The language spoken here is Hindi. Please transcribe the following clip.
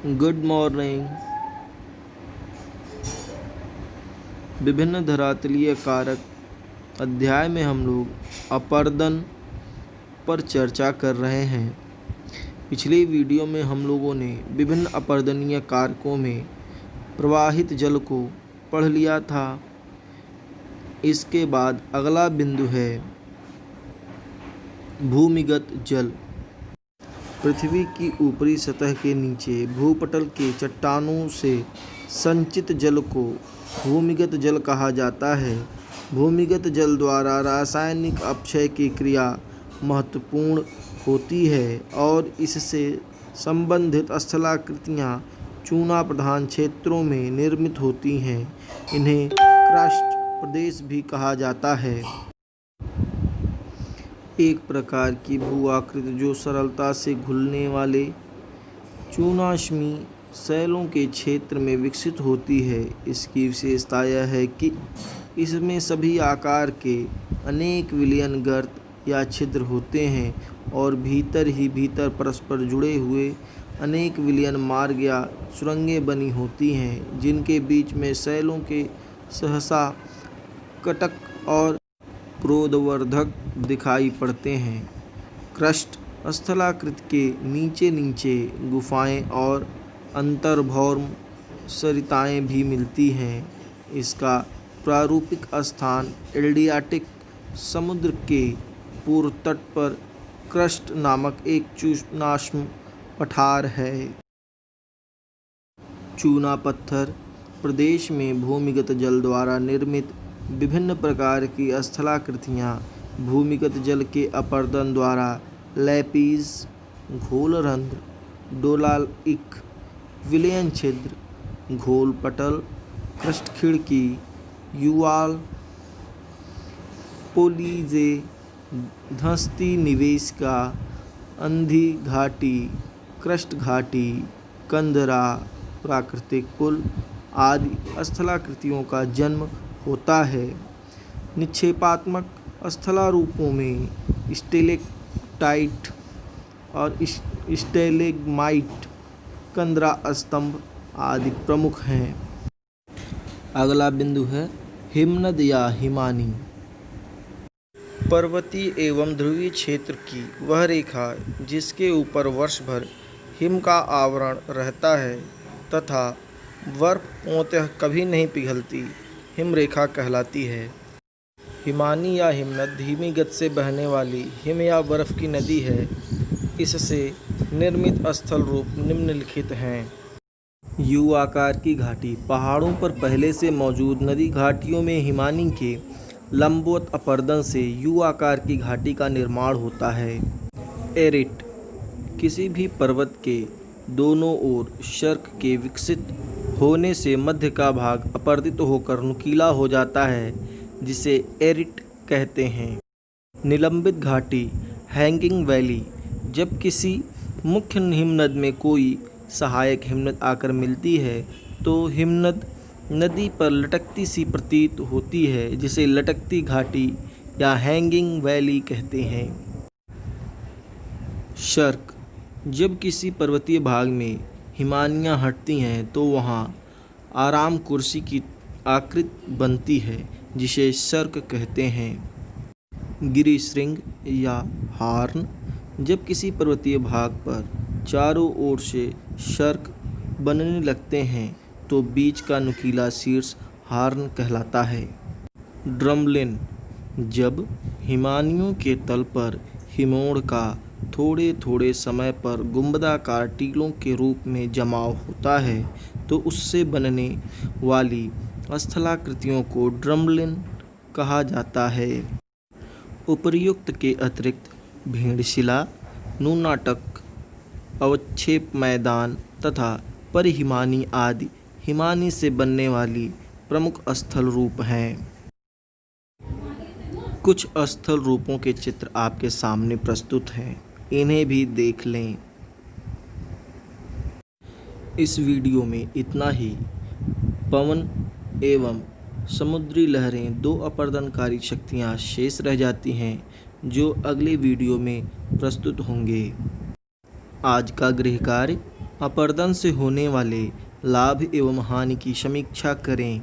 Good morning. विभिन्न धरातलीय कारक अध्याय में हम लोग अपरदन पर चर्चा कर रहे हैं। पिछले वीडियो में हम लोगों ने विभिन्न अपरदनीय कारकों में प्रवाहित जल को पढ़ लिया था। इसके बाद अगला बिंदु है भूमिगत जल। पृथ्वी की ऊपरी सतह के नीचे भूपटल के चट्टानों से संचित जल को भूमिगत जल कहा जाता है। भूमिगत जल द्वारा रासायनिक अपक्षय की क्रिया महत्वपूर्ण होती है और इससे संबंधित स्थलाकृतियाँ चूना प्रधान क्षेत्रों में निर्मित होती हैं। इन्हें क्रस्ट प्रदेश भी कहा जाता है। एक प्रकार की भू आकृति जो सरलता से घुलने वाले चूनाश्मी शैलों के क्षेत्र में विकसित होती है। इसकी विशेषता यह है कि इसमें सभी आकार के अनेक विलयन गर्त या छिद्र होते हैं और भीतर ही भीतर परस्पर जुड़े हुए अनेक विलयन मार्ग या सुरंगें बनी होती हैं, जिनके बीच में शैलों के सहसा कटक और प्रोद्वर्धक दिखाई पड़ते हैं। क्रस्ट स्थलाकृति के नीचे नीचे गुफाएं और अंतर्भौम सरिताएं भी मिलती हैं। इसका प्रारूपिक स्थान एड्रियाटिक समुद्र के पूर्व तट पर क्रस्ट नामक एक चूनाश्म पठार है। चूना पत्थर प्रदेश में भूमिगत जल द्वारा निर्मित विभिन्न प्रकार की स्थलाकृतियाँ भूमिगत जल के अपरदन द्वारा लैपीज, घोलरंध्र, डोलाइक, विलयन छिद्र, घोल पटल, क्रस्ट खिड़की, युवाल, पोलीजे, धंसती निवेशिका, अंधी घाटी, क्रस्ट घाटी, कंदरा, प्राकृतिक पुल आदि स्थलाकृतियों का जन्म होता है। निक्षेपात्मक स्थलारूपों में स्टेलेक्टाइट और स्टेलेग्माइट, कंदरा स्तंभ आदि प्रमुख हैं। अगला बिंदु है हिमनद या हिमानी। पर्वतीय एवं ध्रुवीय क्षेत्र की वह रेखा जिसके ऊपर वर्ष भर हिम का आवरण रहता है तथा बर्फ पूर्णतः कभी नहीं पिघलती, हिम रेखा कहलाती है। हिमानी या हिमनद धीमी गति से बहने वाली हिम या बर्फ की नदी है। इससे निर्मित स्थल रूप निम्नलिखित हैं। यू आकार की घाटी। पहाड़ों पर पहले से मौजूद नदी घाटियों में हिमानी के लंबवत अपरदन से यू आकार की घाटी का निर्माण होता है। एरिट। किसी भी पर्वत के दोनों ओर शर्क के विकसित होने से मध्य का भाग अपरदित होकर नुकीला हो जाता है, जिसे एरिट कहते हैं। निलंबित घाटी, हैंगिंग वैली। जब किसी मुख्य हिमनद में कोई सहायक हिमनद आकर मिलती है तो हिमनद नदी पर लटकती सी प्रतीत होती है, जिसे लटकती घाटी या हैंगिंग वैली कहते हैं। शर्क। जब किसी पर्वतीय भाग में हिमानियाँ हटती हैं तो वहाँ आराम कुर्सी की आकृति बनती है, जिसे शर्क कहते हैं। गिरिशृंग या हार्न। जब किसी पर्वतीय भाग पर चारों ओर से शर्क बनने लगते हैं तो बीच का नुकीला शीर्ष हार्न कहलाता है। ड्रमलिन। जब हिमानियों के तल पर हिमोड़ का थोड़े थोड़े समय पर गुंबदाकार टीलों के रूप में जमाव होता है तो उससे बनने वाली स्थलाकृतियों को ड्रमलिन कहा जाता है। उपर्युक्त के अतिरिक्त भेड़शिला, नूनाटक, अवक्षेप मैदान तथा परिहिमानी आदि हिमानी से बनने वाली प्रमुख स्थल रूप हैं। कुछ स्थल रूपों के चित्र आपके सामने प्रस्तुत हैं, इन्हें भी देख लें। इस वीडियो में इतना ही। पवन एवं समुद्री लहरें दो अपरदनकारी शक्तियाँ शेष रह जाती हैं, जो अगले वीडियो में प्रस्तुत होंगे। आज का गृह कार्य अपर्दन से होने वाले लाभ एवं हानि की समीक्षा करें।